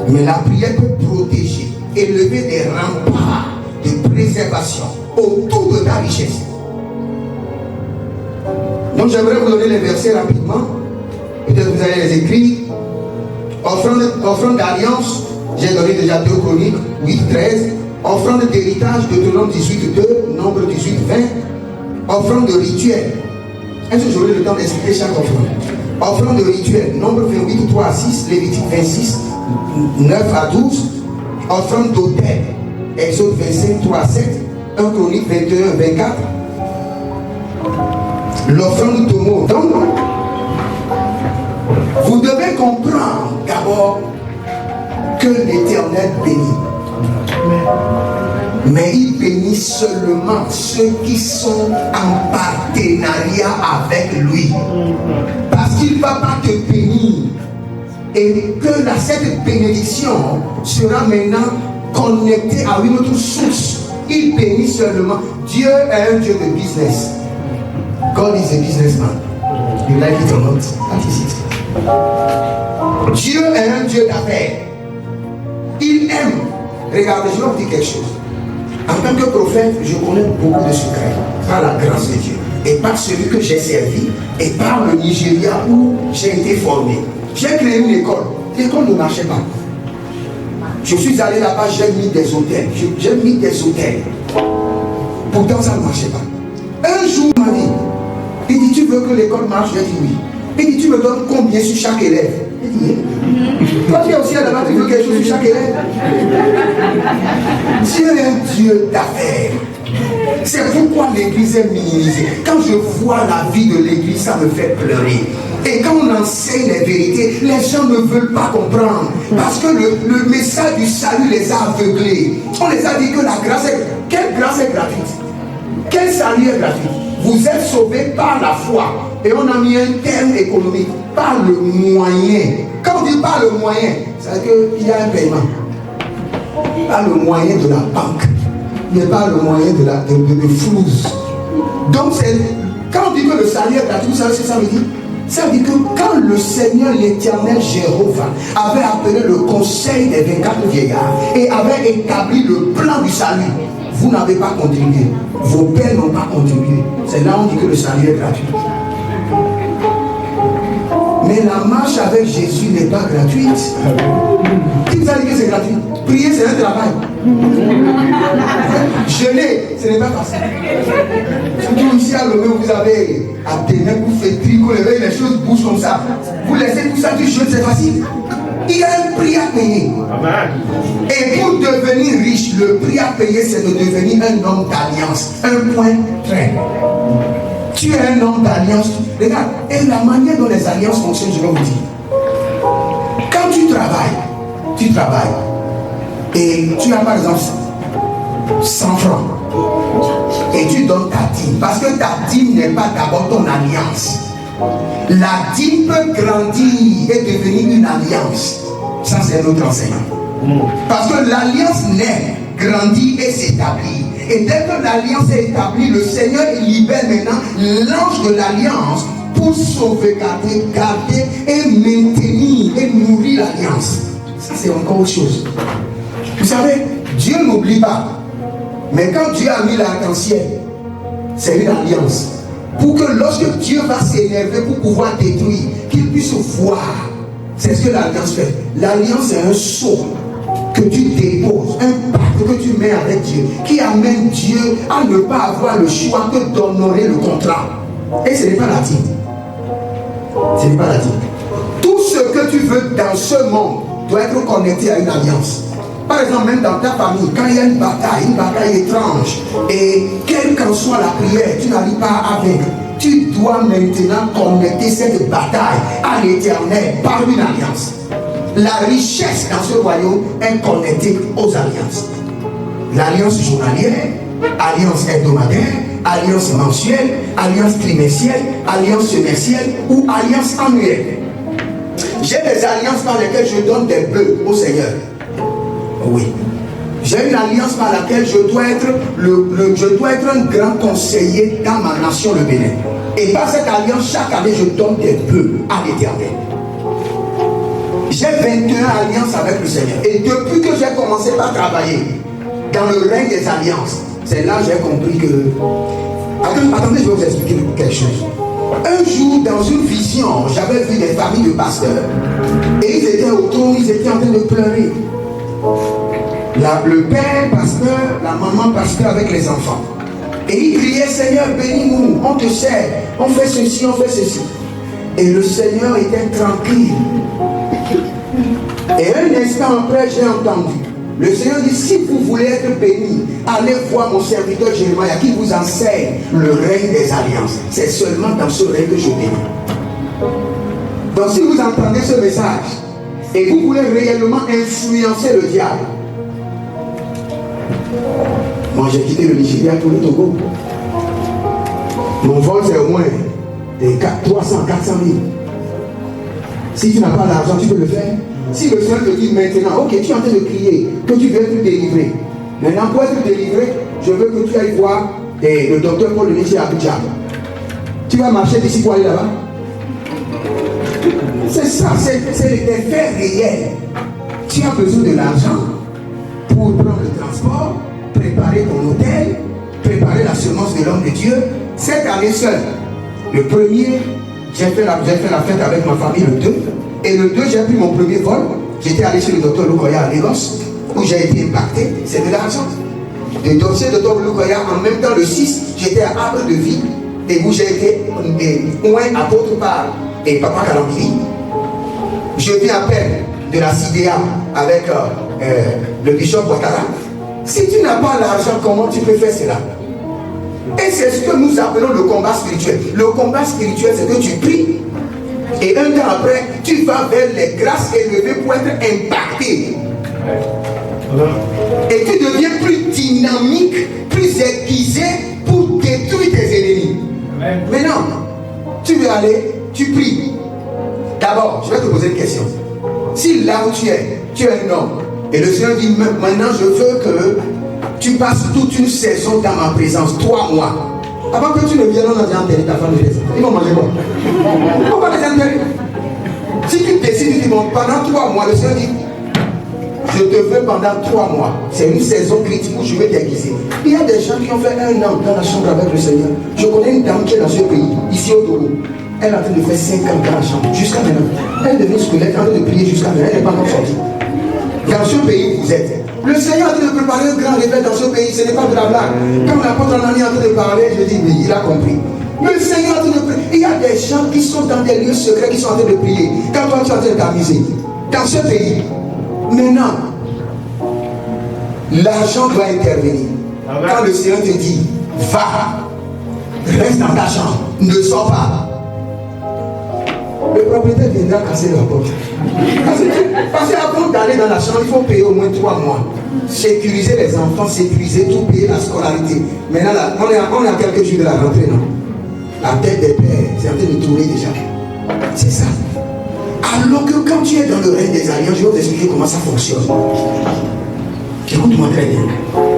Mais la prière peut protéger, élever des remparts de préservation autour de ta richesse. Donc j'aimerais vous donner les versets rapidement. Peut-être vous allez les écrire. Offrande d'alliance, j'ai donné déjà 2 Chroniques 8, 13. Offrande d'héritage, Deutéronome 18, 2, Nombre 18, 20. Offrande de rituel. Est-ce que j'aurai le temps d'expliquer chaque offrande? Offrande de rituel, Nombre 28, 3 à 6, Lévitique 26, 9 à 12. Offrande d'autel, Exode 25, 3 à 7, 1 Chronique 21, 24. L'offrande d'aumône. Donc, vous devez comprendre d'abord que l'Éternel bénit. Mais il bénit seulement ceux qui sont en partenariat avec lui. Parce qu'il ne va pas te bénir. Et que cette bénédiction sera maintenant connectée à une autre source. Il bénit seulement. Dieu est un Dieu de business. God is a businessman. You like it or not? That is it. Dieu est un Dieu d'affaires. Il aime. Regardez, je vais vous dire quelque chose. En tant que prophète, je connais beaucoup de secrets par la grâce de Dieu et par celui que j'ai servi et par le Nigeria où j'ai été formé. J'ai créé une école. L'école ne marchait pas. Je suis allé là-bas, j'ai mis des hôtels. J'ai mis des hôtels. Pourtant, ça ne marchait pas. Un jour, il m'a dit, il dit, tu veux que l'école marche? J'ai dit oui. Il dit, tu me donnes combien sur chaque élève? J'ai dit, toi tu es aussi là-bas, tu veux quelque chose sur chaque élève? Dieu est un Dieu d'affaires. C'est pourquoi l'église est minimisée. Quand je vois la vie de l'église, ça me fait pleurer. Et quand on enseigne les vérités, les gens ne veulent pas comprendre. Parce que le message du salut les a aveuglés. On les a dit que la grâce est... Quelle grâce est gratuite? Quel salut est gratuit? Vous êtes sauvés par la foi. Et on a mis un terme économique. Par le moyen. Quand on dit par le moyen, c'est-à-dire qu'il y a un paiement. Pas le moyen de la banque. Mais pas le moyen de flouze. Donc quand on dit que le salut est gratuit, vous savez ce que ça veut dire? Ça veut dire que quand le Seigneur, l'Éternel Jéhovah, avait appelé le conseil des 24 vieillards et avait établi le plan du salut, vous n'avez pas contribué. Vos pères n'ont pas contribué. C'est là où on dit que le salut est gratuit. Mais la marche avec Jésus n'est pas gratuite. Qui vous a dit que c'est gratuit? Prier, c'est un travail. Jeûner, ce n'est pas facile. Surtout ici à Lomé, vous avez Athénée, vous faites tricoter, les choses bougent comme ça. Vous laissez tout ça, du jeûne, c'est facile. Il y a un prix à payer. Amen. Et pour devenir riche, le prix à payer, c'est de devenir un homme d'alliance. Un point très. Tu es un homme d'alliance. Regarde, et la manière dont les alliances fonctionnent, je vais vous dire. Quand tu travailles, et tu as par exemple 100 francs, et tu donnes ta dîme, parce que ta dîme n'est pas d'abord ton alliance. La dîme peut grandir et devenir une alliance. Ça, c'est notre enseignement. Parce que l'alliance naît, grandit et s'établit. Et dès que l'alliance est établie, le Seigneur libère maintenant l'ange de l'alliance pour sauvegarder, garder et maintenir et nourrir l'alliance. Ça, c'est encore autre chose. Vous savez, Dieu n'oublie pas. Mais quand Dieu a mis l'arc-en-ciel, c'est une alliance. Pour que lorsque Dieu va s'énerver pour pouvoir détruire, qu'il puisse voir. C'est ce que l'alliance fait. L'alliance est un sceau que tu déposes, un pacte que tu mets avec Dieu, qui amène Dieu à ne pas avoir le choix que d'honorer le contrat. Et ce n'est pas la dîme. Ce n'est pas la dîme. Tout ce que tu veux dans ce monde doit être connecté à une alliance. Par exemple, même dans ta famille, quand il y a une bataille étrange, et quelle qu'en soit la prière, tu n'arrives pas à vaincre, tu dois maintenant connecter cette bataille à l'Éternel par une alliance. La richesse dans ce royaume est connectée aux alliances. L'alliance journalière, alliance hebdomadaire, alliance mensuelle, alliance trimestrielle, alliance semestrielle ou alliance annuelle. J'ai des alliances par lesquelles je donne des bœufs au Seigneur. Oui. J'ai une alliance par laquelle je dois être un grand conseiller dans ma nation, le Bénin. Et par cette alliance, chaque année, je donne des bœufs à l'Éternel. J'ai 21 alliances avec le Seigneur. Et depuis que j'ai commencé à travailler dans le règne des alliances, c'est là que j'ai compris que... Attendez, je vais vous expliquer quelque chose. Un jour, dans une vision, j'avais vu des familles de pasteurs. Et ils étaient autour, ils étaient en train de pleurer. Le père pasteur, la maman pasteur avec les enfants. Et ils criaient, Seigneur, bénis-nous, on te sert, on fait ceci, on fait ceci. Et le Seigneur était tranquille. Et un instant après, j'ai entendu. Le Seigneur dit, si vous voulez être béni, allez voir mon serviteur Jérémie qui vous enseigne le règne des alliances. C'est seulement dans ce règne que je bénis. Donc si vous entendez ce message, et vous voulez réellement influencer le diable, moi j'ai quitté le Nigeria pour le Togo. Mon vol c'est au moins des 300, 400 000. Si tu n'as pas l'argent, tu peux le faire. Si le Seigneur te dit maintenant, ok, tu es en train de crier, que tu veux être délivré. Maintenant, pour être délivré, je veux que tu ailles voir le docteur Paul Denis à Abuja. Tu vas marcher d'ici pour aller là-bas. C'est ça, c'est des faits réels. Tu as besoin de l'argent pour prendre le transport, préparer ton hôtel, préparer la semence de l'homme de Dieu. Cette année seule, le premier, j'ai fait la fête avec ma famille le 2. Et le 2, j'ai pris mon premier vol. J'étais allé chez le docteur Lukoya à Lagos, où j'ai été impacté. C'est de l'argent. Le dossier de docteur Lukoya, en même temps, le 6, j'étais à Arbre de Vie, et où j'ai été apôtre par et Papa Kalambili. Je viens à peine de la CIDEA avec le bishop Ouattara. Si tu n'as pas l'argent, comment tu peux faire cela? Et c'est ce que nous appelons le combat spirituel. Le combat spirituel, c'est que tu pries. Et un temps après, tu vas vers les grâces élevées pour être impacté. Et tu deviens plus dynamique, plus aiguisé pour détruire tes ennemis. Maintenant, tu veux aller, tu pries. D'abord, je vais te poser une question. Si là où tu es un homme, et le Seigneur dit, maintenant je veux que tu passes toute une saison dans ma présence, 3 mois. Avant que tu ne viennes, on a déjà enterré ta femme et les enfants. Ils vont manger quoi? On va les enterrer. Si tu décides, tu dis, bon, pendant 3 mois, le Seigneur dit, je te veux pendant 3 mois. C'est une saison critique où je vais t'aiguiser. Il y a des gens qui ont fait 1 an dans la chambre avec le Seigneur. Je connais une dame qui est dans ce pays, ici au Togo. Elle a en train de faire 5 ans dans la chambre, jusqu'à maintenant. Elle devient squelette, en train de prier jusqu'à maintenant. Elle n'est pas encore sortie. Dans ce pays où vous êtes, le Seigneur est en train de préparer un grand réveil dans ce pays. Ce n'est pas de la blague. Quand l'apôtre Anani est en train de parler, je dis, mais il a compris. Le Seigneur est en train de prier. Il y a des gens qui sont dans des lieux secrets, qui sont en train de prier. Quand toi tu es en train de t'amuser, dans ce pays, maintenant, l'argent doit intervenir. Quand le Seigneur te dit, va, reste dans ta chambre, ne sors pas. Le propriétaire viendra casser la porte. Parce qu'avant d'aller dans la chambre, il faut payer au moins 3 mois. Sécuriser les enfants, sécuriser tout, payer la scolarité. Maintenant, là, on est à quelques jours de la rentrée, non? La tête des pères, c'est en train de tourner déjà. C'est ça. Alors que quand tu es dans le règne des alliances, je vais vous expliquer comment ça fonctionne. Écoute-moi très bien.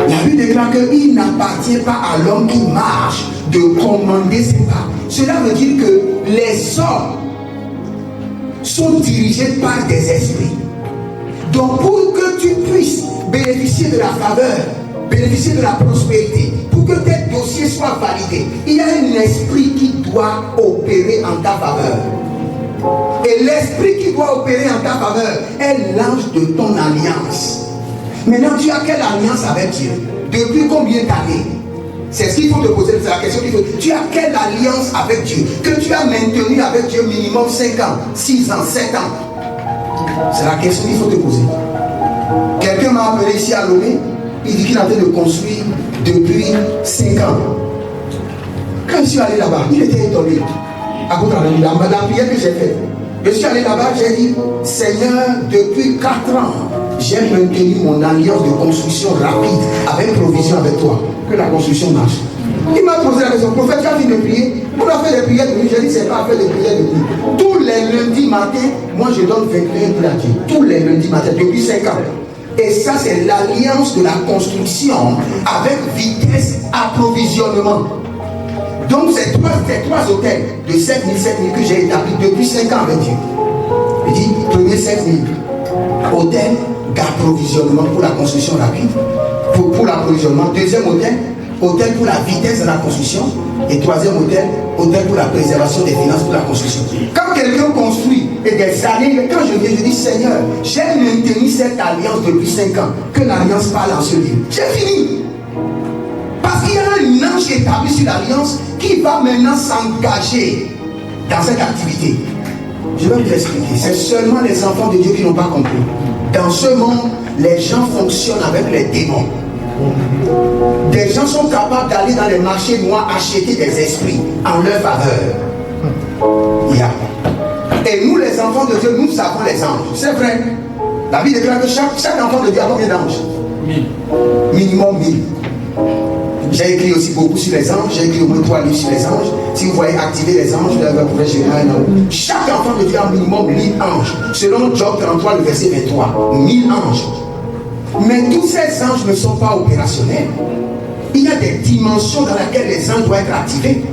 La Bible déclare qu'il n'appartient pas à l'homme qui marche de commander ses pas. Cela veut dire que les hommes sont dirigés par des esprits. Donc pour que tu puisses bénéficier de la faveur, bénéficier de la prospérité, pour que tes dossiers soient validés, il y a un esprit qui doit opérer en ta faveur. Et l'esprit qui doit opérer en ta faveur est l'ange de ton alliance. Maintenant, tu as quelle alliance avec Dieu? Depuis combien d'années? C'est ce qu'il faut te poser, c'est la question qu'il faut. Tu as quelle alliance avec Dieu que tu as maintenue avec Dieu minimum 5 ans, 6 ans, 7 ans? C'est la question qu'il faut te poser. Quelqu'un m'a appelé ici à Lomé, il dit qu'il est en train de construire depuis 5 ans. Quand je suis allé là-bas, il était étonné. À cause de la prière que j'ai faite. Je suis allé là-bas, j'ai dit, Seigneur, depuis 4 ans, j'ai maintenu mon alliance de construction rapide, avec provision avec toi, que la construction marche. Il m'a posé la question, prophète, tu as fini de prier? On a fait des prières de nuit, j'ai dit, c'est pas faire des prières de nuit. Tous les lundis matins, moi je donne 21 000 à Dieu. Tous les lundis matins, depuis 5 ans. Et ça, c'est l'alliance de la construction avec vitesse approvisionnement. Donc, c'est 3 hôtels de 7 000 que j'ai établis depuis 5 ans avec Dieu. Il dit, premier 7 000, hôtel d'approvisionnement pour la construction rapide, pour l'approvisionnement. Deuxième hôtel pour la vitesse de la construction. Et troisième hôtel pour la préservation des finances pour la construction. Quand quelqu'un construit, et des années, quand je viens, je dis, Seigneur, j'ai maintenu cette alliance depuis 5 ans, que l'alliance parle en ce lieu. J'ai fini. Parce qu'il y a un ange établi sur l'alliance qui va maintenant s'engager dans cette activité. Je vais vous expliquer. C'est seulement les enfants de Dieu qui n'ont pas compris. Dans ce monde, les gens fonctionnent avec les démons. Des gens sont capables d'aller dans les marchés noirs acheter des esprits en leur faveur. Yeah. Et nous, les enfants de Dieu, nous savons les anges. C'est vrai. La Bible déclare que chaque enfant de Dieu a combien d'anges? 1000. Minimum 1000. J'ai écrit aussi beaucoup sur les anges. J'ai écrit au moins 3 livres sur les anges. Si vous voyez activer les anges, vous pouvez gérer un ange. Chaque enfant de Dieu a minimum 1000 anges. Selon Job 33, le verset 23. 1000 anges. Mais tous ces anges ne sont pas opérationnels. Il y a des dimensions dans lesquelles les anges doivent être activés.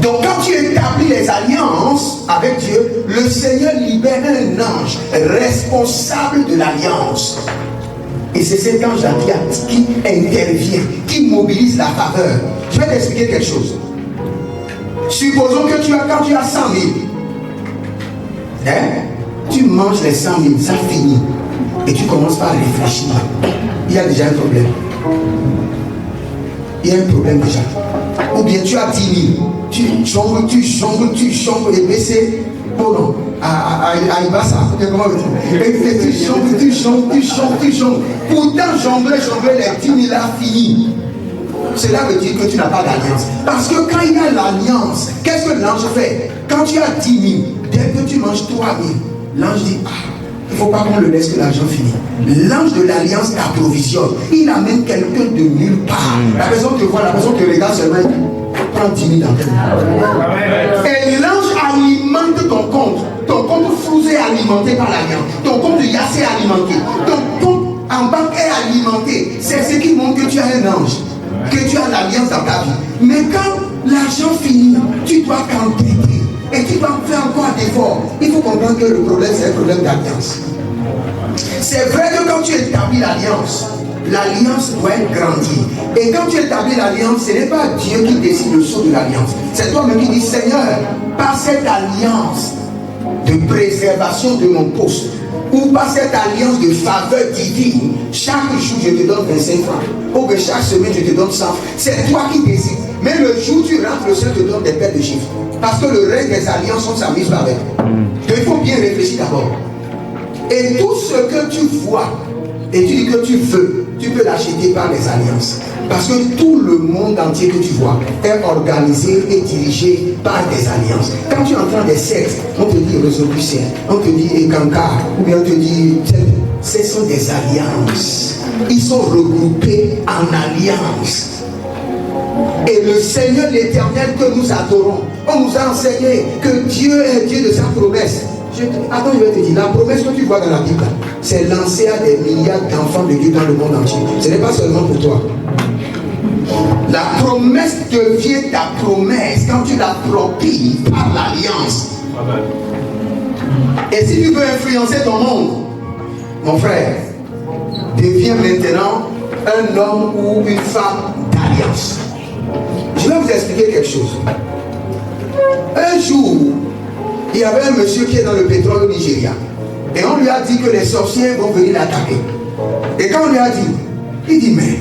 Donc quand tu établis les alliances avec Dieu, le Seigneur libère un ange responsable de l'alliance. Et c'est cet ange-là qui intervient, qui mobilise la faveur. Je vais t'expliquer quelque chose. Supposons que quand tu as 100 000, tu manges les 100 000, ça finit. Et tu commences par réfléchir. Il y a déjà un problème. Il y a un problème déjà. Ou bien tu as 10 000. Tu jongles, et baissé. Oh non. À Ibassa. Tu jongles. Pourtant, jongler, les 10 000 a fini. Cela veut dire que tu n'as pas d'alliance. Parce que quand il y a l'alliance, qu'est-ce que l'ange fait? Quand tu as 10 000, dès que tu manges 3 000, l'ange dit, il ne faut pas qu'on le laisse que l'argent finisse. L'ange de l'alliance t'approvisionne. Il amène quelqu'un de nulle part. La personne te voit, la personne te regarde seulement, prends 10 000 en et l'ange alimente ton compte. Ton compte Fouze est alimenté par l'alliance. Ton compte Yassé est alimenté. Ton compte en banque est alimenté. C'est ce qui montre que tu as un ange. que tu as l'alliance dans ta vie. Mais quand l'argent finit, tu dois t'entêter et tu dois faire encore des efforts. Il faut comprendre que le problème, c'est un problème d'alliance. C'est vrai que quand tu établis l'alliance doit être grandie. Et quand tu établis l'alliance, ce n'est pas Dieu qui décide le saut de l'alliance. C'est toi-même qui dis, Seigneur, par cette alliance de préservation de mon poste, ou par cette alliance de faveur divine, chaque jour je te donne 25 francs, ou que chaque semaine je te donne 100 francs. C'est toi qui décides. Mais le jour où tu rentres, le Seigneur te donne des paires de chiffres. Parce que le reste des alliances sont s'amusent pas avec. Donc il faut bien réfléchir d'abord. Et tout ce que tu vois, et tu dis que tu veux, tu peux l'acheter par les alliances. Parce que tout le monde entier que tu vois est organisé et dirigé par des alliances. Quand tu entends des sectes, on te dit résolution, on te dit Ekanka, ou bien on te dit, ce sont des alliances. Ils sont regroupés en alliances. Et le Seigneur l'Éternel que nous adorons, on nous a enseigné que Dieu est Dieu de sa promesse. Attends, je vais te dire, la promesse que tu vois dans la Bible, c'est lancée à des milliards d'enfants de Dieu dans le monde entier. Ce n'est pas seulement pour toi. La promesse devient ta promesse quand tu l'appropries par l'alliance. Et si tu veux influencer ton monde, mon frère, deviens maintenant un homme ou une femme d'alliance. Je vais vous expliquer quelque chose. Un jour, il y avait un monsieur qui est dans le pétrole au Nigeria. Et on lui a dit que les sorciers vont venir l'attaquer. Et quand on lui a dit, il dit, mais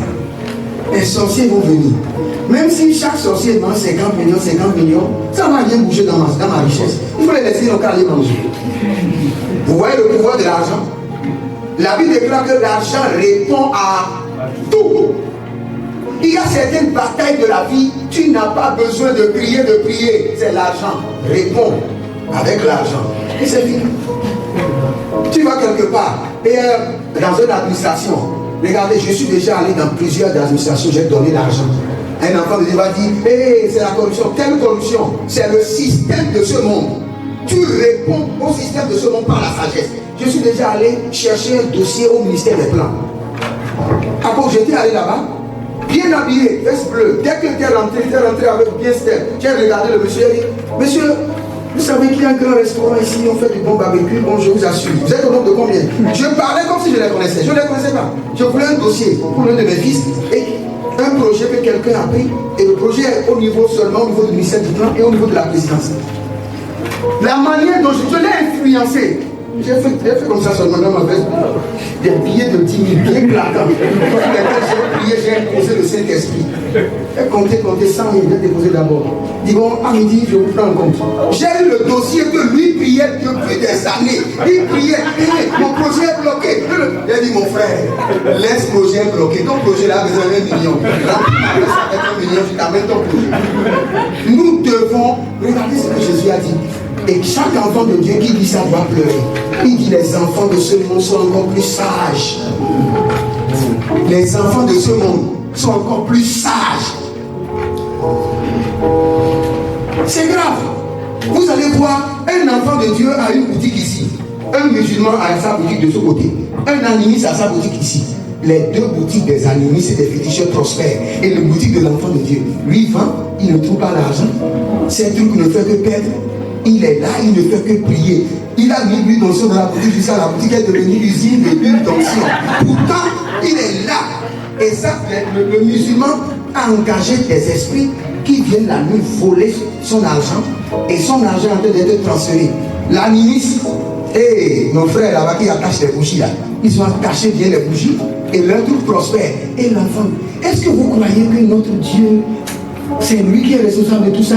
les sorciers vont venir. Même si chaque sorcier mange 50 millions, ça ne va rien bouger dans ma richesse. Il faut les laisser dans le aller manger. Vous voyez le pouvoir de l'argent? La Bible déclare que l'argent répond à tout. Il y a certaines batailles de la vie, tu n'as pas besoin de prier, c'est l'argent. Réponds avec l'argent. Et c'est fini. Tu vas quelque part, et dans une administration, regardez, je suis déjà allé dans plusieurs administrations, j'ai donné l'argent. Un enfant de Dieu va dire, hey, c'est la corruption. Quelle corruption? C'est le système de ce monde. Tu réponds au système de ce monde par la sagesse. Je suis déjà allé chercher un dossier au ministère des Plans. Après, j'étais allé là-bas, bien habillé, veste bleue. Dès que tu es rentré avec bien step. J'ai regardé le monsieur et dit, monsieur, vous savez qu'il y a un grand restaurant ici, on fait du bon barbecue, bon, je vous assure. Vous êtes au nombre de combien? Je parlais comme si je les connaissais. Je ne les connaissais pas. Je voulais un dossier pour l'un de mes fils et un projet que quelqu'un a pris. Et le projet est au niveau seulement, au niveau du ministère du Plan et au niveau de la présidence. La manière dont je l'ai influencé, j'ai fait comme ça seulement dans ma veste. Des billets de 10 000, bien claquants. J'ai prié, j'ai imposé le Saint-Esprit. Et comptez 100 000, j'ai déposé d'abord. Dis bon, à midi, je vous prends en compte. J'ai eu le dossier que lui priait depuis des années. Il priait, mon projet est bloqué. J'ai dit, mon frère, laisse le projet bloqué. Ton projet là a besoin d'1 million. Avec 1 million, tu t'amènes ton projet. Nous devons regarder ce que Jésus a dit. Et chaque enfant de Dieu qui dit ça doit pleurer. Il dit les enfants de ce monde sont encore plus sages. Les enfants de ce monde sont encore plus sages. C'est grave. Vous allez voir, un enfant de Dieu a une boutique ici. Un musulman a sa boutique de ce côté. Un animiste a sa boutique ici. Les deux boutiques des animistes, c'est des féticheurs prospères. Et le boutique de l'enfant de Dieu, lui vend, il ne trouve pas l'argent. C'est un truc qui ne fait que perdre. Il est là, il ne fait que prier. Il a mis l'huile d'onction dans la boutique, jusqu'à la boutique est devenue l'usine de l'huile d'onction. Pourtant, il est là. Et ça, le musulman a engagé des esprits qui viennent la nuit voler son argent. Et son argent est en train d'être transféré. L'animiste, nos frères là-bas qui attachent les bougies là, ils ont attaché bien les bougies et leur truc prospère. Et l'enfant, est-ce que vous croyez que notre Dieu, c'est lui qui est responsable de tout ça?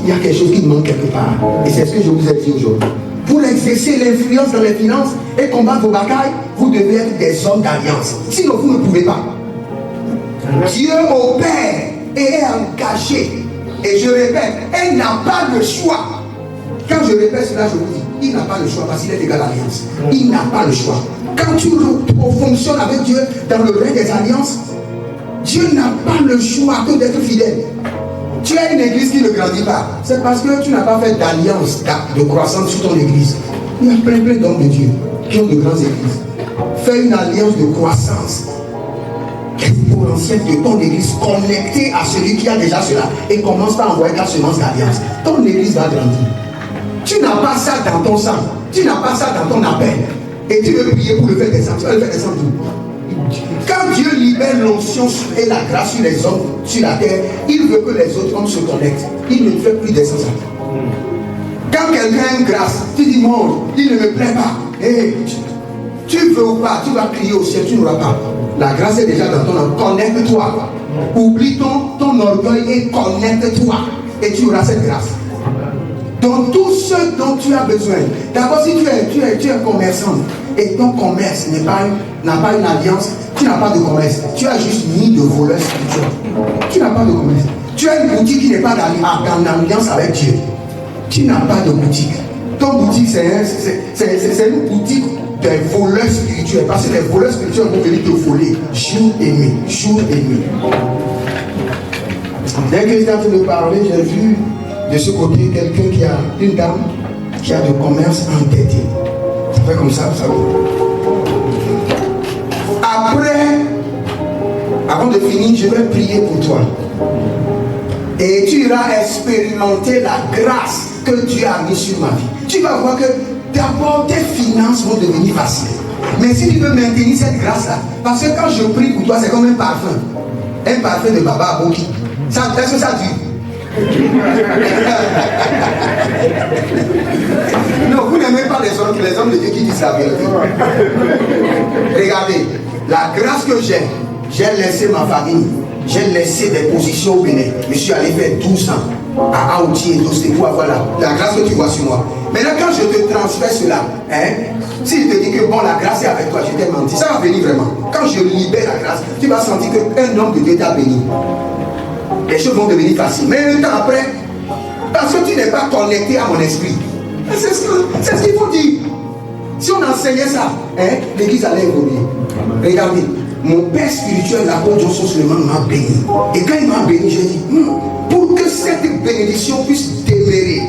Il y a quelque chose qui manque quelque part. Et c'est ce que je vous ai dit aujourd'hui. Pour exercer l'influence dans les finances et combattre vos batailles, vous devez être des hommes d'alliance. Sinon, vous ne pouvez pas. Dieu opère et est engagé. Et je répète, elle n'a pas le choix. Quand je répète cela, je vous dis, il n'a pas le choix parce qu'il est égal à l'alliance. Il n'a pas le choix. Quand tu fonctionnes avec Dieu dans le règne des alliances, Dieu n'a pas le choix que d'être fidèle. Tu as une église qui ne grandit pas. C'est parce que tu n'as pas fait d'alliance de croissance sur ton église. Il y a plein d'hommes de Dieu qui ont de grandes églises. Fais une alliance de croissance. exponentielle de ton église connectée à celui qui a déjà cela et commence par envoyer ta semence d'alliance, ton église va grandir. Tu n'as pas ça dans ton sang, tu n'as pas ça dans ton appel et tu veux prier pour le faire descendre. Tu vas le faire descendre où? Quand Dieu libère l'onction et la grâce sur les hommes, sur la terre, il veut que les autres hommes se connectent. Il ne fait plus descendre ça. Quand quelqu'un a une grâce, tu dis non, il ne me plaît pas. Hey, tu veux ou pas, tu vas crier au ciel, tu n'auras pas. La grâce est déjà dans ton âme. Connecte-toi. Oublie ton orgueil et connecte-toi. Et tu auras cette grâce. Donc tout ce dont tu as besoin. D'abord, si tu es commerçant et ton commerce n'a pas une alliance, tu n'as pas de commerce. Tu as juste mis de voleurs spirituels. Tu n'as pas de commerce. Tu as une boutique qui n'est pas en alliance avec Dieu. Tu n'as pas de boutique. Ton boutique, c'est une boutique des voleurs spirituels. Parce que les voleurs spirituels vont venir te voler jour et nuit. Jour et nuit. Dès que j'étais en train de parler, j'ai vu de ce côté quelqu'un qui a une dame qui a de commerce entêté. Ça fait comme ça, vous savez. Après, avant de finir, je vais prier pour toi. Et tu iras expérimenter la grâce que Dieu a mise sur ma vie. Tu vas voir que d'abord tes finances vont devenir faciles. Mais si tu veux maintenir cette grâce-là, parce que quand je prie pour toi, c'est comme un parfum. Un parfum de Baba Aboki. Est-ce que ça dure? Non, vous n'aimez pas les hommes de Dieu qui disent la vérité. Regardez, la grâce que j'ai laissé ma famille. J'ai laissé des positions au Bénin. Je suis allé faire 12 ans à Aouti et Dosté pour avoir la grâce que tu vois sur moi. Maintenant, quand je te transfère cela, si je te dis que bon, la grâce est avec toi, je t'ai menti, ça va venir vraiment. Quand je libère la grâce, tu vas sentir qu'un homme de Dieu t'a béni. Les choses vont devenir faciles. Mais un temps après, parce que tu n'es pas connecté à mon esprit. C'est ce qu'il faut dire. Si on enseignait ça, l'église allait évoluer. Regardez. Mon père spirituel, l'apôtre Johnson Suleiman, m'a béni. Et quand il m'a béni, j'ai dit, pour que cette bénédiction puisse demeurer,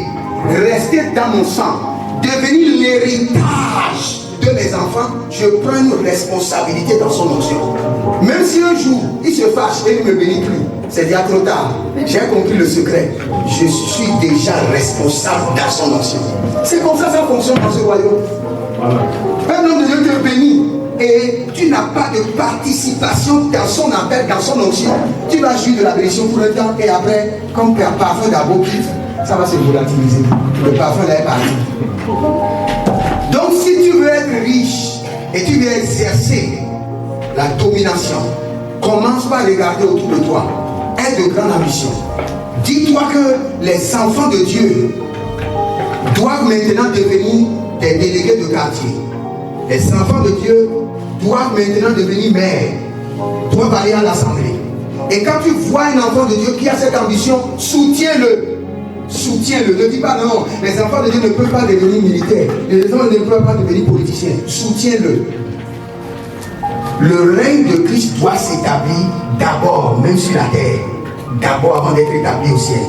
rester dans mon sang, devenir l'héritage de mes enfants, je prends une responsabilité dans son onction. Même si un jour, il se fâche et il ne me bénit plus, c'est déjà trop tard. J'ai compris le secret. Je suis déjà responsable dans son onction. C'est comme ça que ça fonctionne dans ce royaume. Voilà. Un homme de Dieu te bénit. Et tu n'as pas de participation dans son appel, dans son onction. Tu vas jouir de la bénédiction pour un temps et après, comme un parfum d'Aboki, ça va se volatiliser. Le parfum là est parti. Donc si tu veux être riche et tu veux exercer la domination, commence par regarder autour de toi. Aie de grandes ambitions. Dis-toi que les enfants de Dieu doivent maintenant devenir des délégués de quartier. Les enfants de Dieu doivent maintenant devenir maires, doivent aller à l'assemblée. Et quand tu vois un enfant de Dieu qui a cette ambition, soutiens-le. Soutiens-le. Ne dis pas non, les enfants de Dieu ne peuvent pas devenir militaires. Les enfants ne peuvent pas devenir politiciens. Soutiens-le. Le règne de Christ doit s'établir d'abord, même sur la terre. D'abord avant d'être établi au ciel.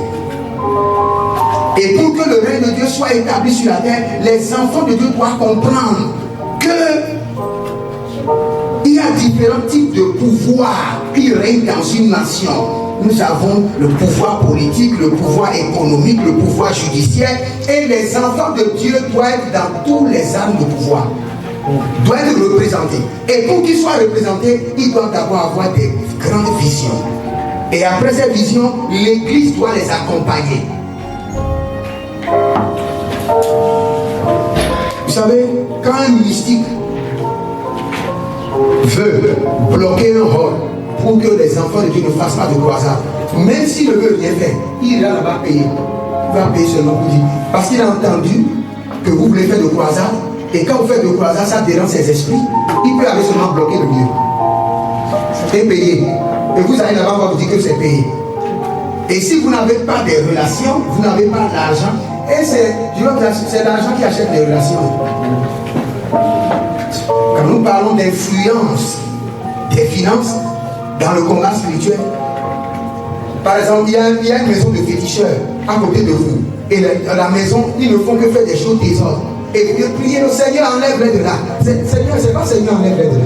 Et pour que le règne de Dieu soit établi sur la terre, les enfants de Dieu doivent comprendre qu'il y a différents types de pouvoirs qui règnent dans une nation. Nous avons le pouvoir politique, le pouvoir économique, le pouvoir judiciaire, et les enfants de Dieu doivent être dans tous les armes de pouvoir, doivent être représentés. Et pour qu'ils soient représentés, ils doivent d'abord avoir des grandes visions. Et après ces visions, l'Église doit les accompagner. Vous savez, quand un mystique veut bloquer un hall pour que les enfants de Dieu ne fassent pas de croisade, même s'il ne veut rien faire, il ira là-bas payer. Il va payer seulement pour dire. Parce qu'il a entendu que vous voulez faire de croisade, et quand vous faites de croisade, ça dérange ses esprits. Il peut aller seulement bloquer le lieu. Et payer. Et vous allez là-bas, on va vous dire que c'est payé. Et si vous n'avez pas de relations, vous n'avez pas d'argent, et c'est l'argent qui achète les relations. Quand nous parlons d'influence des finances dans le combat spirituel, par exemple, il y a une maison de féticheurs à côté de vous. Et la maison, ils ne font que faire des choses désordres. Et vous priez, le Seigneur enlève-les de là. Seigneur, c'est pas Seigneur enlève-les de là.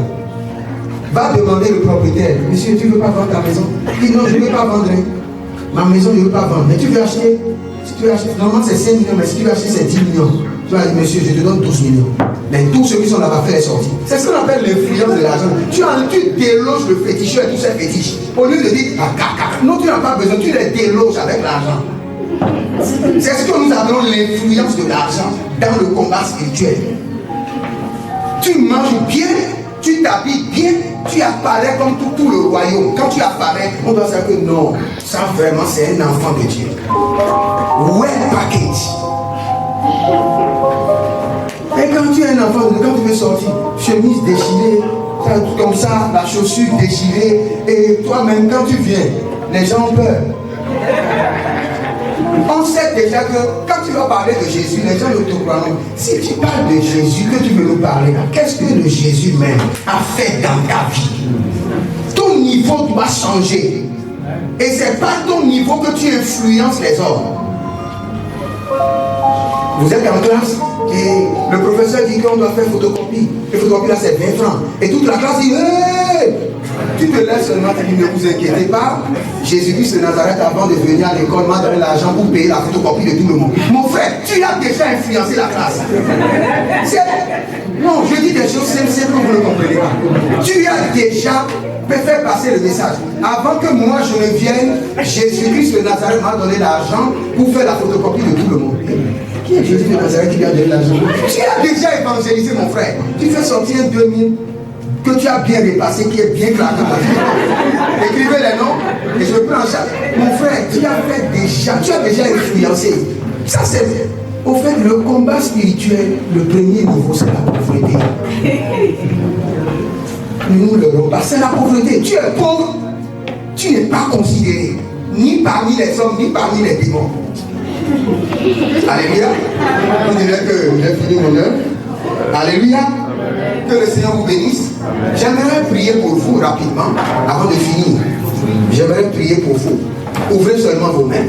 va demander le propriétaire, monsieur, tu ne veux pas vendre ta maison? Il dit non, je ne veux pas vendre. Ma maison, je ne veux pas vendre. Mais tu veux acheter? Si tu veux acheter, normalement c'est 5 millions, mais si tu veux acheter, c'est 10 millions. Tu vas dire, monsieur, je te donne 12 millions. Mais tous ceux qui sont là-bas faire les sorties. C'est ce qu'on appelle l'influence de l'argent. Tu déloges le féticheur et tous ces fétiches. Au lieu de dire, ah, caca. Non, tu n'as pas besoin, tu les déloges avec l'argent. C'est ce que nous appelons l'influence de l'argent dans le combat spirituel. Tu manges bien, tu t'habilles bien, tu apparais comme tout le royaume. Quand tu apparais, on doit savoir que non, ça vraiment c'est un enfant de Dieu. Well package. Et quand tu es un enfant, quand tu veux sortir, chemise déchirée, comme ça, la chaussure déchirée, et toi-même quand tu viens, les gens ont peur. On sait déjà que quand tu vas parler de Jésus, les gens ne te croiront. Si tu parles de Jésus, que tu veux nous parler, qu'est-ce que le Jésus même a fait dans ta vie? Ton niveau doit changer. Et c'est pas ton niveau que tu influences les hommes. Vous êtes en classe et le professeur dit qu'on doit faire photocopie. Les photocopies là c'est 20 francs. Et toute la classe dit hey! Tu te lèves seulement et dis ne vous inquiétez pas. Jésus-Christ de Nazareth avant de venir à l'école m'a donné l'argent pour payer la photocopie de tout le monde. Mon frère, tu as déjà influencé la classe. Non, je dis des choses simples que vous ne comprenez pas. Tu as déjà fait passer le message. Avant que moi je ne vienne, Jésus-Christ de Nazareth m'a donné l'argent pour faire la photocopie de tout le monde. Qui est Jésus de Nazareth qui lui a donné l'argent? Tu as déjà évangélisé mon frère. Tu fais sortir 2000 que tu as bien repassé, qui est bien claqué. Écrivez les noms et je prends en charge. Mon frère, tu as déjà influencé. Ça c'est... Au fait, le combat spirituel, le premier niveau, c'est la pauvreté. Nous le repas, c'est la pauvreté. Tu es pauvre, tu n'es pas considéré, ni parmi les hommes, ni parmi les démons. Alléluia. Vous direz que j'ai fini mon œuvre. Alléluia. Que le Seigneur vous bénisse. J'aimerais prier pour vous rapidement, avant de finir. J'aimerais prier pour vous. Ouvrez seulement vos mains.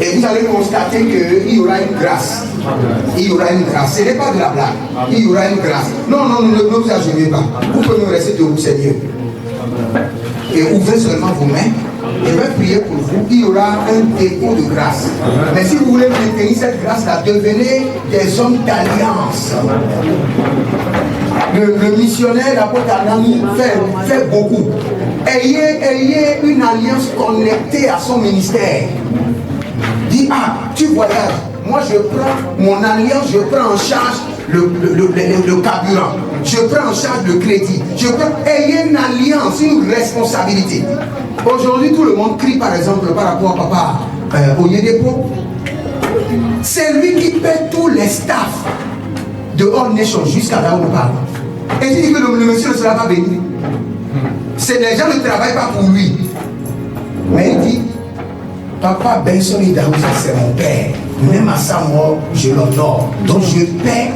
Et vous allez constater qu'il y aura une grâce. Il y aura une grâce. Ce n'est pas de la blague. Il y aura une grâce. Non, ne vous agenouillez pas. Vous pouvez rester debout, c'est mieux. Et ouvrez seulement vos mains. Je vais prier pour vous. Il y aura un dépôt de grâce. Mais si vous voulez maintenir cette grâce-là, devenez des hommes d'alliance. Le missionnaire, l'apôtre Anani, fait beaucoup. Ayez une alliance connectée à son ministère. Dis, tu voyages. Moi, je prends mon alliance, je prends en charge le carburant. Je prends en charge le crédit. Ayez une alliance, une responsabilité. Aujourd'hui, tout le monde crie, par exemple, par rapport à papa Oyedepo. C'est lui qui paie tous les staffs de All Nation jusqu'à là où on parle. Et tu dis que le monsieur ne sera pas béni. Les gens ne travaillent pas pour lui. Mais il dit, papa Benson Idaouza, c'est mon père. Même à sa mort, je l'honore. Donc je paie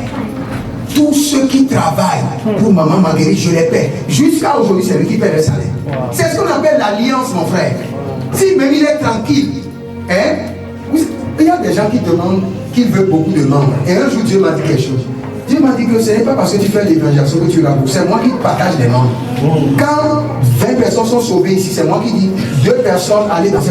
tous ceux qui travaillent pour maman Marguerite, je les paie. Jusqu'à aujourd'hui, c'est lui qui paie le salaire. C'est ce qu'on appelle l'alliance, mon frère. Si même il est tranquille, il y a des gens qui demandent, qui veulent beaucoup de membres. Et un jour, Dieu m'a dit quelque chose. Dieu m'a dit que ce n'est pas parce que tu fais l'évangélisation que tu l'as beaucoup. C'est moi qui partage les membres. Quand 20 personnes sont sauvées ici, c'est moi qui dis 2 personnes allez dans cette